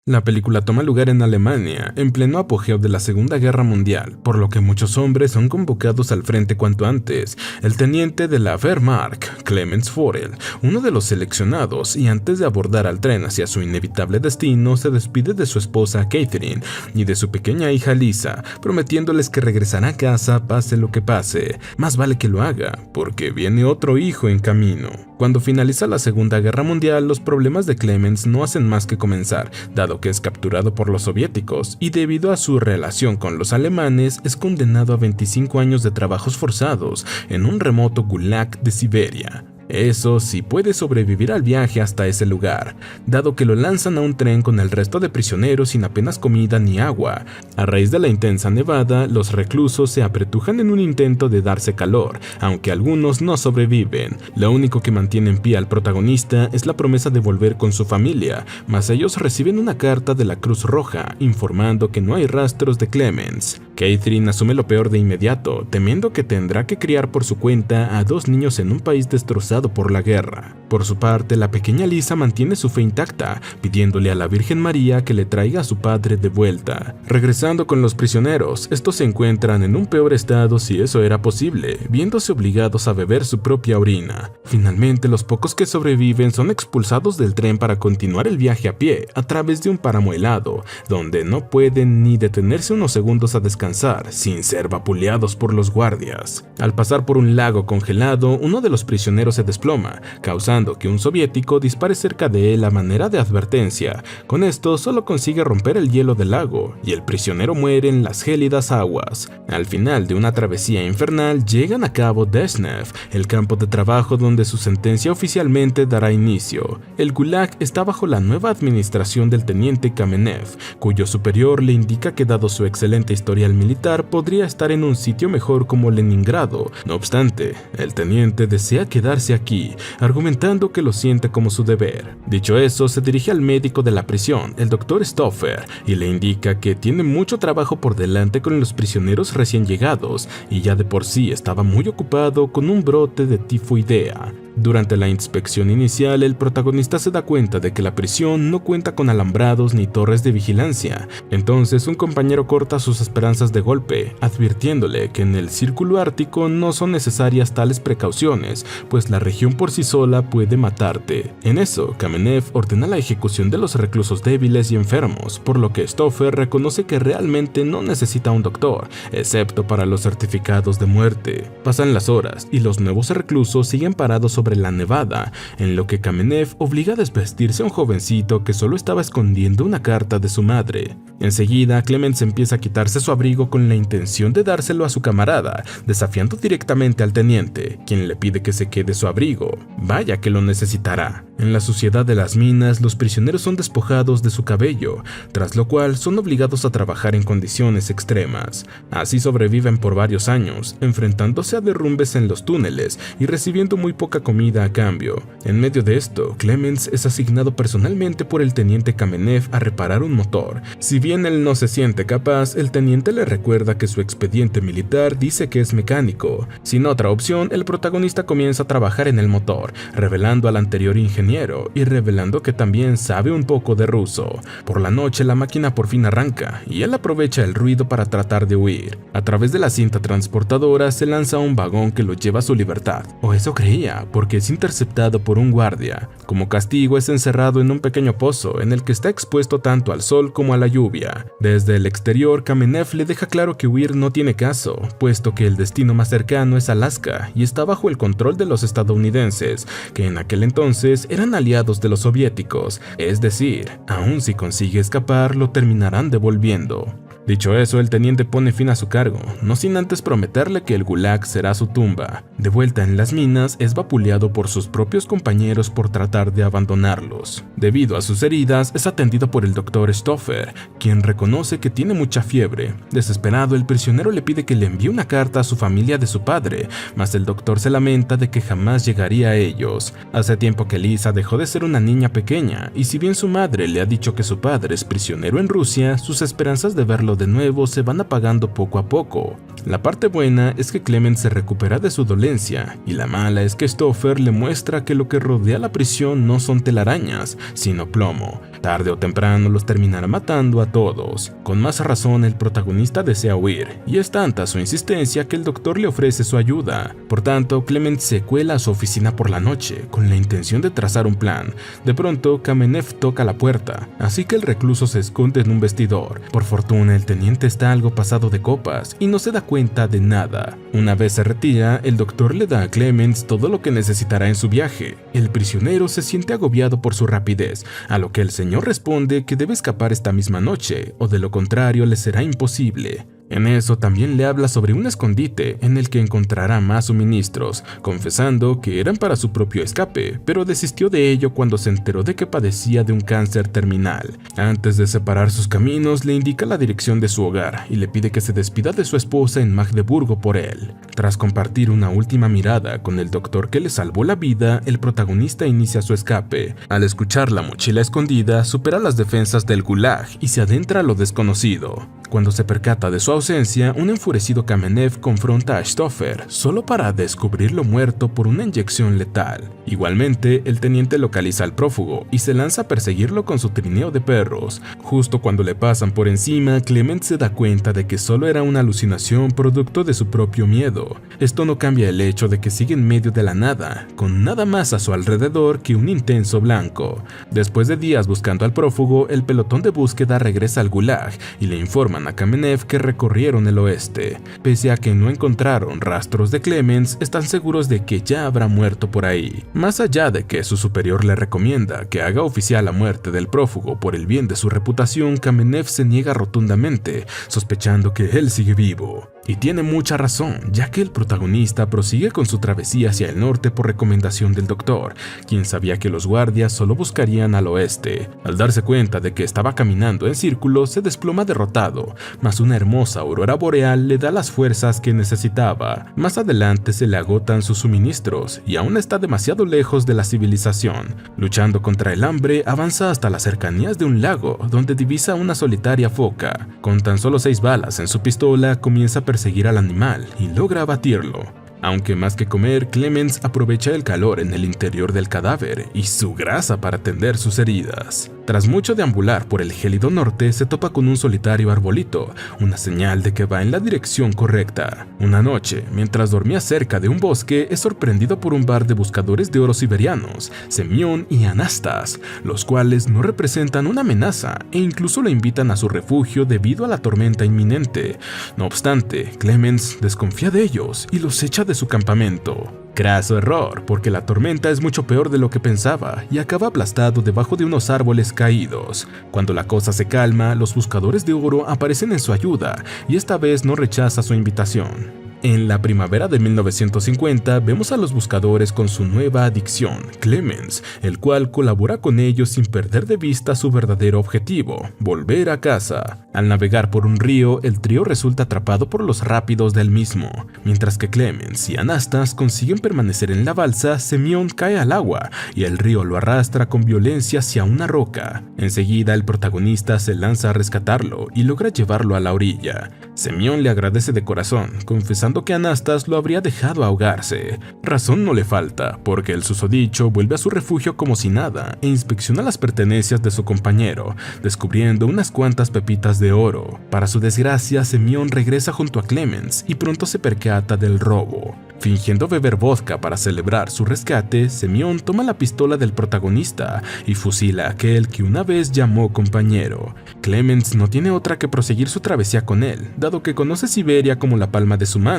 La película toma lugar en Alemania, en pleno apogeo de la Segunda Guerra Mundial, por lo que muchos hombres son convocados al frente cuanto antes. El teniente de la Wehrmacht, Clemens Forel, uno de los seleccionados, y antes de abordar al tren hacia su inevitable destino, se despide de su esposa Catherine y de su pequeña hija Lisa, prometiéndoles que regresará a casa pase lo que pase. Más vale que lo haga, porque viene otro hijo en camino. Cuando finaliza la Segunda Guerra Mundial, los problemas de Clemens no hacen más que comenzar, dado que es capturado por los soviéticos y debido a su relación con los alemanes es condenado a 25 años de trabajos forzados en un remoto gulag de Siberia. Eso sí puede sobrevivir al viaje hasta ese lugar, dado que lo lanzan a un tren con el resto de prisioneros sin apenas comida ni agua. A raíz de la intensa nevada, los reclusos se apretujan en un intento de darse calor, aunque algunos no sobreviven. Lo único que mantiene en pie al protagonista es la promesa de volver con su familia, mas ellos reciben una carta de la Cruz Roja informando que no hay rastros de Clemens. Catherine asume lo peor de inmediato, temiendo que tendrá que criar por su cuenta a 2 niños en un país destrozado por la guerra. Por su parte, la pequeña Lisa mantiene su fe intacta, pidiéndole a la Virgen María que le traiga a su padre de vuelta. Regresando con los prisioneros, estos se encuentran en un peor estado si eso era posible, viéndose obligados a beber su propia orina. Finalmente, los pocos que sobreviven son expulsados del tren para continuar el viaje a pie a través de un páramo helado, donde no pueden ni detenerse unos segundos a descansar sin ser vapuleados por los guardias. Al pasar por un lago congelado, uno de los prisioneros se desploma, causando que un soviético dispare cerca de él a manera de advertencia. Con esto solo consigue romper el hielo del lago y el prisionero muere en las gélidas aguas. Al final de una travesía infernal llegan a Cabo Dezhnev, el campo de trabajo donde su sentencia oficialmente dará inicio. El Gulag está bajo la nueva administración del teniente Kamenev, cuyo superior le indica que dado su excelente historial militar podría estar en un sitio mejor como Leningrado. No obstante, el teniente desea quedarse aquí, argumentando que lo siente como su deber. Dicho eso, se dirige al médico de la prisión, el Dr. Stoffer, y le indica que tiene mucho trabajo por delante con los prisioneros recién llegados, y ya de por sí estaba muy ocupado con un brote de tifoidea. Durante la inspección inicial, el protagonista se da cuenta de que la prisión no cuenta con alambrados ni torres de vigilancia. Entonces un compañero corta sus esperanzas de golpe, advirtiéndole que en el círculo ártico no son necesarias tales precauciones, pues la región por sí sola puede matarte. En eso, Kamenev ordena la ejecución de los reclusos débiles y enfermos, por lo que Stoffer reconoce que realmente no necesita un doctor, excepto para los certificados de muerte. Pasan las horas y los nuevos reclusos siguen parados sobre la nevada, en lo que Kamenev obliga a desvestirse a un jovencito que solo estaba escondiendo una carta de su madre. Enseguida, Clemens empieza a quitarse su abrigo con la intención de dárselo a su camarada, desafiando directamente al teniente, quien le pide que se quede su abrigo. Vaya que lo necesitará. En la suciedad de las minas, los prisioneros son despojados de su cabello, tras lo cual son obligados a trabajar en condiciones extremas. Así sobreviven por varios años, enfrentándose a derrumbes en los túneles y recibiendo muy poca comida a cambio. En medio de esto, Clemens es asignado personalmente por el teniente Kamenev a reparar un motor. Si bien él no se siente capaz, el teniente le recuerda que su expediente militar dice que es mecánico. Sin otra opción, el protagonista comienza a trabajar en el motor, revelando al anterior ingeniero y revelando que también sabe un poco de ruso. Por la noche la máquina por fin arranca y él aprovecha el ruido para tratar de huir. A través de la cinta transportadora se lanza a un vagón que lo lleva a su libertad, o eso creía, porque es interceptado por un guardia. Como castigo es encerrado en un pequeño pozo en el que está expuesto tanto al sol como a la lluvia. Desde el exterior, Kamenev le deja claro que huir no tiene caso, puesto que el destino más cercano es Alaska y está bajo el control de los estadounidenses, que en aquel entonces eran aliados de los soviéticos, es decir, aun si consigue escapar lo terminarán devolviendo. Dicho eso, el teniente pone fin a su cargo, no sin antes prometerle que el Gulag será su tumba. De vuelta en las minas, es vapuleado por sus propios compañeros por tratar de abandonarlos. Debido a sus heridas, es atendido por el Dr. Stoffer, quien reconoce que tiene mucha fiebre. Desesperado, el prisionero le pide que le envíe una carta a su familia de su padre, mas el doctor se lamenta de que jamás llegaría a ellos. Hace tiempo que Lisa dejó de ser una niña pequeña, y si bien su madre le ha dicho que su padre es prisionero en Rusia, sus esperanzas de verlo de nuevo se van apagando poco a poco. La parte buena es que Clemens se recupera de su dolencia, y la mala es que Stoffer le muestra que lo que rodea la prisión no son telarañas, sino plomo. Tarde o temprano los terminará matando a todos. Con más razón el protagonista desea huir, y es tanta su insistencia que el doctor le ofrece su ayuda. Por tanto, Clemens se cuela a su oficina por la noche, con la intención de trazar un plan. De pronto, Kamenev toca la puerta, así que el recluso se esconde en un vestidor. Por fortuna, el teniente está algo pasado de copas, y no se da cuenta de nada. Una vez se retira, el doctor le da a Clemens todo lo que necesitará en su viaje. El prisionero se siente agobiado por su rapidez, a lo que el señor responde que debe escapar esta misma noche, o de lo contrario le será imposible. En eso también le habla sobre un escondite en el que encontrará más suministros, confesando que eran para su propio escape, pero desistió de ello cuando se enteró de que padecía de un cáncer terminal. Antes de separar sus caminos, le indica la dirección de su hogar y le pide que se despida de su esposa en Magdeburgo por él. Tras compartir una última mirada con el doctor que le salvó la vida, el protagonista inicia su escape. Al escuchar la mochila escondida, supera las defensas del Gulag y se adentra a lo desconocido. Cuando se percata de su ausencia, un enfurecido Kamenev confronta a Stoffer, solo para descubrirlo muerto por una inyección letal. Igualmente, el teniente localiza al prófugo y se lanza a perseguirlo con su trineo de perros. Justo cuando le pasan por encima, Clement se da cuenta de que solo era una alucinación producto de su propio miedo. Esto no cambia el hecho de que sigue en medio de la nada, con nada más a su alrededor que un intenso blanco. Después de días buscando al prófugo, el pelotón de búsqueda regresa al Gulag y le informa a Kamenev que recorrieron el oeste. Pese a que no encontraron rastros de Clemens, están seguros de que ya habrá muerto por ahí. Más allá de que su superior le recomienda que haga oficial la muerte del prófugo por el bien de su reputación, Kamenev se niega rotundamente, sospechando que él sigue vivo. Y tiene mucha razón, ya que el protagonista prosigue con su travesía hacia el norte por recomendación del doctor, quien sabía que los guardias solo buscarían al oeste. Al darse cuenta de que estaba caminando en círculo, se desploma derrotado, mas una hermosa aurora boreal le da las fuerzas que necesitaba. Más adelante se le agotan sus suministros, y aún está demasiado lejos de la civilización. Luchando contra el hambre, avanza hasta las cercanías de un lago, donde divisa una solitaria foca. Con tan solo 6 balas en su pistola, comienza a perseguir al animal y logra abatirlo. Aunque más que comer, Clemens aprovecha el calor en el interior del cadáver y su grasa para tender sus heridas. Tras mucho deambular por el gélido norte, se topa con un solitario arbolito, una señal de que va en la dirección correcta. Una noche, mientras dormía cerca de un bosque, es sorprendido por un par de buscadores de oro siberianos, Semyon y Anastas, los cuales no representan una amenaza e incluso lo invitan a su refugio debido a la tormenta inminente. No obstante, Clemens desconfía de ellos y los echa de su campamento. Craso error, porque la tormenta es mucho peor de lo que pensaba y acaba aplastado debajo de unos árboles caídos. Cuando la cosa se calma, los buscadores de oro aparecen en su ayuda y esta vez no rechaza su invitación. En la primavera de 1950 vemos a los buscadores con su nueva adicción, Clemens, el cual colabora con ellos sin perder de vista su verdadero objetivo, volver a casa. Al navegar por un río, el trío resulta atrapado por los rápidos del mismo. Mientras que Clemens y Anastas consiguen permanecer en la balsa, Semyon cae al agua y el río lo arrastra con violencia hacia una roca. Enseguida el protagonista se lanza a rescatarlo y logra llevarlo a la orilla. Semyon le agradece de corazón, confesando que Anastas lo habría dejado ahogarse. Razón no le falta, porque el susodicho vuelve a su refugio como si nada e inspecciona las pertenencias de su compañero, descubriendo unas cuantas pepitas de oro. Para su desgracia, Semyon regresa junto a Clemens y pronto se percata del robo. Fingiendo beber vodka para celebrar su rescate, Semyon toma la pistola del protagonista y fusila a aquel que una vez llamó compañero. Clemens no tiene otra que proseguir su travesía con él, dado que conoce Siberia como la palma de su mano.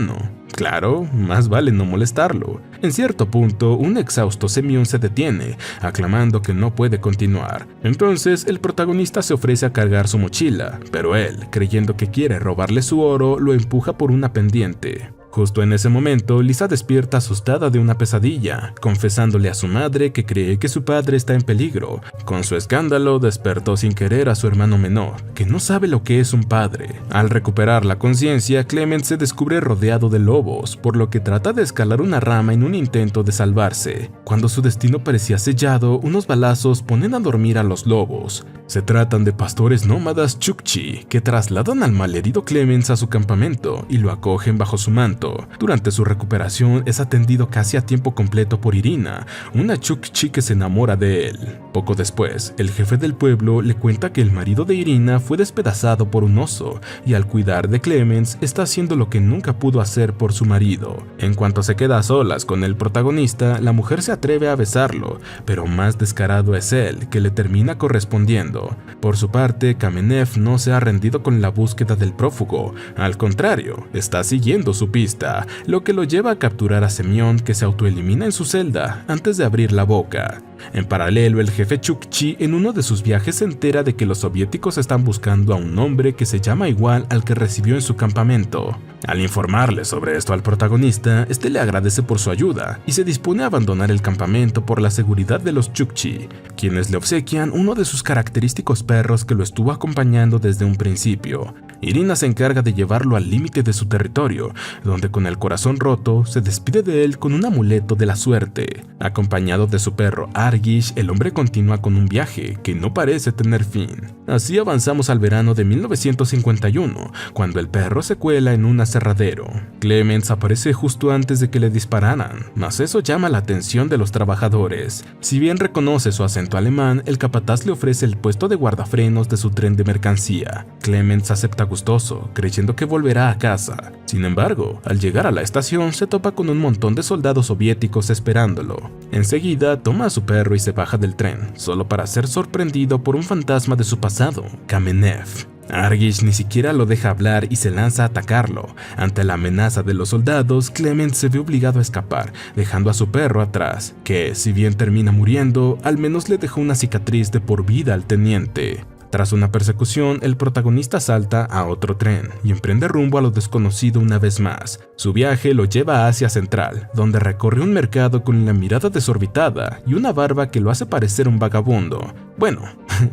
Claro, más vale no molestarlo. En cierto punto, un exhausto Semyon se detiene, aclamando que no puede continuar. Entonces, el protagonista se ofrece a cargar su mochila, pero él, creyendo que quiere robarle su oro, lo empuja por una pendiente. Justo en ese momento, Lisa despierta asustada de una pesadilla, confesándole a su madre que cree que su padre está en peligro. Con su escándalo, despertó sin querer a su hermano menor, que no sabe lo que es un padre. Al recuperar la conciencia, Clement se descubre rodeado de lobos, por lo que trata de escalar una rama en un intento de salvarse. Cuando su destino parecía sellado, unos balazos ponen a dormir a los lobos. Se tratan de pastores nómadas Chukchi, que trasladan al malherido Clemens a su campamento y lo acogen bajo su manto. Durante su recuperación es atendido casi a tiempo completo por Irina, una Chukchi que se enamora de él. Poco después, el jefe del pueblo le cuenta que el marido de Irina fue despedazado por un oso y al cuidar de Clemens está haciendo lo que nunca pudo hacer por su marido. En cuanto se queda a solas con el protagonista, la mujer se atreve a besarlo, pero más descarado es él, que le termina correspondiendo. Por su parte, Kamenev no se ha rendido con la búsqueda del prófugo, al contrario, está siguiendo su pista, lo que lo lleva a capturar a Semyon, que se autoelimina en su celda antes de abrir la boca. En paralelo, el jefe Chukchi en uno de sus viajes se entera de que los soviéticos están buscando a un hombre que se llama igual al que recibió en su campamento. Al informarle sobre esto al protagonista, este le agradece por su ayuda y se dispone a abandonar el campamento por la seguridad de los Chukchi, quienes le obsequian uno de sus característicos perros que lo estuvo acompañando desde un principio. Irina se encarga de llevarlo al límite de su territorio, donde con el corazón roto se despide de él con un amuleto de la suerte. Acompañado de su perro Argish, el hombre continúa con un viaje que no parece tener fin. Así avanzamos al verano de 1951, cuando el perro se cuela en un aserradero. Clemens aparece justo antes de que le dispararan, mas eso llama la atención de los trabajadores. Si bien reconoce su acento alemán, el capataz le ofrece el puesto de guardafrenos de su tren de mercancía. Clemens acepta gustoso, creyendo que volverá a casa. Sin embargo, al llegar a la estación se topa con un montón de soldados soviéticos esperándolo. Enseguida toma a su perro y se baja del tren, solo para ser sorprendido por un fantasma de su pasado, Kamenev. Argish ni siquiera lo deja hablar y se lanza a atacarlo. Ante la amenaza de los soldados, Clement se ve obligado a escapar, dejando a su perro atrás, que, si bien termina muriendo, al menos le dejó una cicatriz de por vida al teniente. Tras una persecución, el protagonista salta a otro tren y emprende rumbo a lo desconocido una vez más. Su viaje lo lleva a Asia Central, donde recorre un mercado con la mirada desorbitada y una barba que lo hace parecer un vagabundo. Bueno,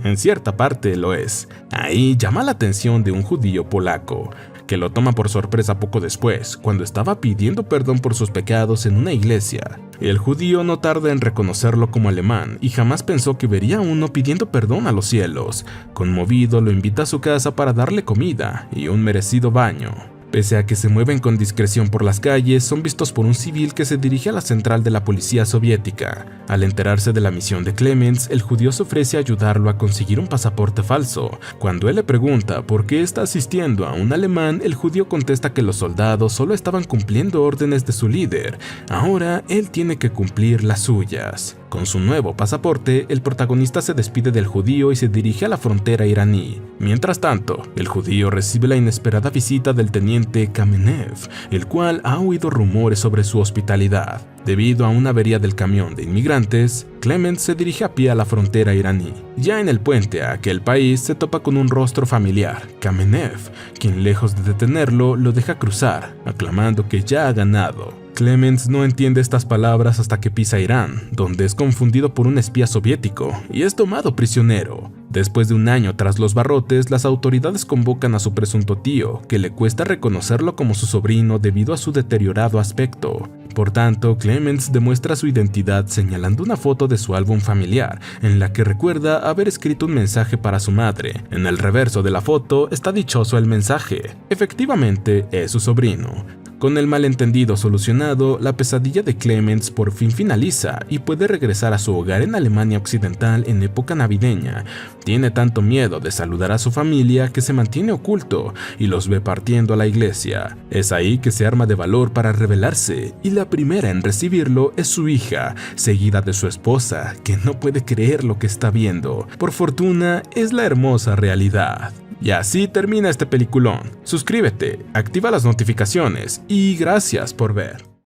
en cierta parte lo es. Ahí llama la atención de un judío polaco, que lo toma por sorpresa poco después, cuando estaba pidiendo perdón por sus pecados en una iglesia. El judío no tarda en reconocerlo como alemán y jamás pensó que vería a uno pidiendo perdón a los cielos. Conmovido, lo invita a su casa para darle comida y un merecido baño. Pese a que se mueven con discreción por las calles, son vistos por un civil que se dirige a la central de la policía soviética. Al enterarse de la misión de Clemens, el judío se ofrece a ayudarlo a conseguir un pasaporte falso. Cuando él le pregunta por qué está asistiendo a un alemán, el judío contesta que los soldados solo estaban cumpliendo órdenes de su líder. Ahora él tiene que cumplir las suyas. Con su nuevo pasaporte, el protagonista se despide del judío y se dirige a la frontera iraní. Mientras tanto, el judío recibe la inesperada visita del teniente Kamenev, el cual ha oído rumores sobre su hospitalidad. Debido a una avería del camión de inmigrantes, Clement se dirige a pie a la frontera iraní. Ya en el puente a aquel país se topa con un rostro familiar, Kamenev, quien lejos de detenerlo lo deja cruzar, aclamando que ya ha ganado. Clemens no entiende estas palabras hasta que pisa Irán, donde es confundido por un espía soviético y es tomado prisionero. Después de un año tras los barrotes, las autoridades convocan a su presunto tío, que le cuesta reconocerlo como su sobrino debido a su deteriorado aspecto. Por tanto, Clemens demuestra su identidad señalando una foto de su álbum familiar, en la que recuerda haber escrito un mensaje para su madre. En el reverso de la foto está dichoso el mensaje. Efectivamente, es su sobrino. Con el malentendido solucionado, la pesadilla de Clemens por fin finaliza y puede regresar a su hogar en Alemania Occidental en época navideña. Tiene tanto miedo de saludar a su familia que se mantiene oculto y los ve partiendo a la iglesia. Es ahí que se arma de valor para rebelarse, y la primera en recibirlo es su hija, seguida de su esposa, que no puede creer lo que está viendo. Por fortuna, es la hermosa realidad. Y así termina este peliculón. Suscríbete, activa las notificaciones y gracias por ver.